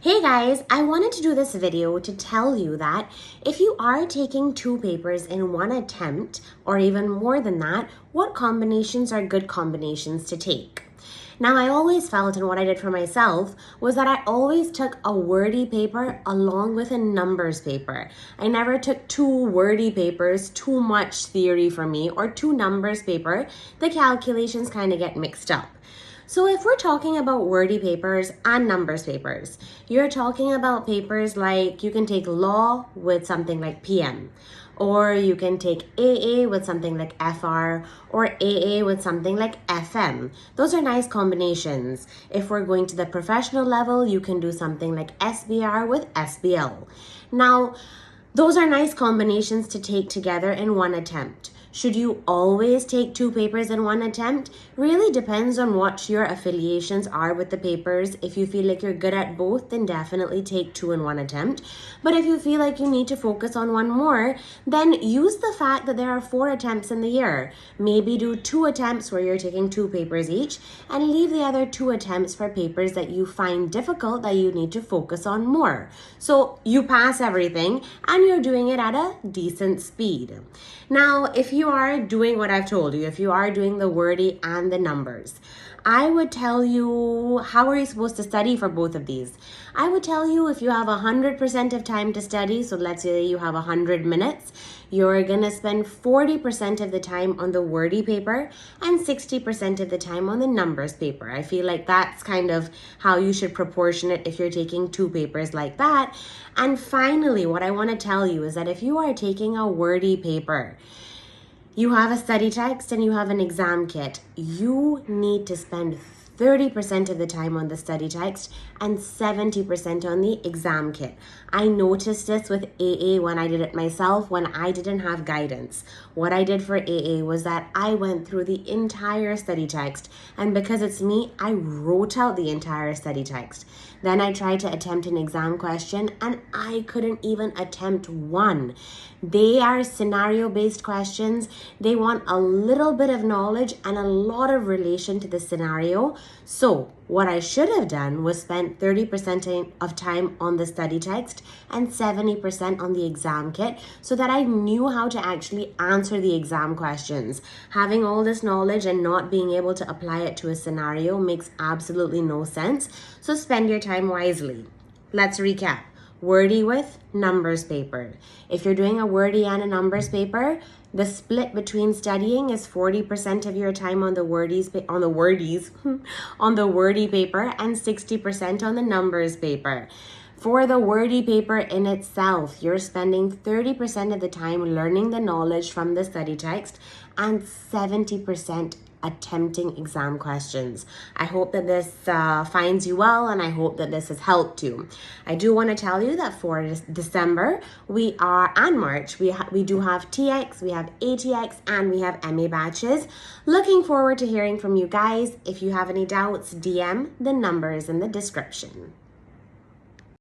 Hey guys, I wanted to do this video to tell you that if you are taking 2 papers in one attempt, or even more than that, what combinations are good combinations to take. Now, I always felt, and what I did for myself, was that I always took a wordy paper along with a numbers paper. I never took 2 wordy papers, too much theory for me, or 2 numbers paper. The calculations kind of get mixed up. So if we're talking about wordy papers and numbers papers, you're talking about papers like you can take law with something like PM, or you can take AA with something like FR, or AA with something like FM. Those are nice combinations. If we're going to the professional level, you can do something like SBR with SBL. Now, those are nice combinations to take together in one attempt. Should you always take 2 papers in one attempt? Really depends on what your affiliations are with the papers. If you feel like you're good at both, then definitely take 2 in one attempt. But if you feel like you need to focus on one more, then use the fact that there are 4 attempts in the year. Maybe do 2 attempts where you're taking 2 papers each, and leave the other 2 attempts for papers that you find difficult that you need to focus on more. So you pass everything and you're doing it at a decent speed. Now, if you are doing what I've told you, if you are doing the wordy and the numbers, I would tell you, how are you supposed to study for both of these? I would tell you if you have 100% of time to study, so let's say you have 100 minutes, you're gonna spend 40% of the time on the wordy paper and 60% of the time on the numbers paper. I feel like that's kind of how you should proportion it if you're taking 2 papers like that. And finally, what I want to tell you is that if you are taking a wordy paper, you have a study text and you have an exam kit, you need to spend 30% of the time on the study text and 70% on the exam kit. I noticed this with AA when I did it myself, when I didn't have guidance. What I did for AA was that I went through the entire study text, and because it's me, I wrote out the entire study text. Then I tried to attempt an exam question and I couldn't even attempt one. They are scenario-based questions. They want a little bit of knowledge and a lot of relation to the scenario. So what I should have done was spent 30% of time on the study text and 70% on the exam kit so that I knew how to actually answer the exam questions. Having all this knowledge and not being able to apply it to a scenario makes absolutely no sense. So spend your time wisely. Let's recap. Wordy with numbers paper. If you're doing a wordy and a numbers paper, the split between studying is 40% of your time on the wordy paper and 60% on the numbers paper. For the wordy paper in itself, you're spending 30% of the time learning the knowledge from the study text and 70% attempting exam questions. I hope that this finds you well, and I hope that this has helped you. I do want to tell you that for December and March, we do have TX, we have ATX, and we have MA batches. Looking forward to hearing from you guys. If you have any doubts, DM. The number is in the description.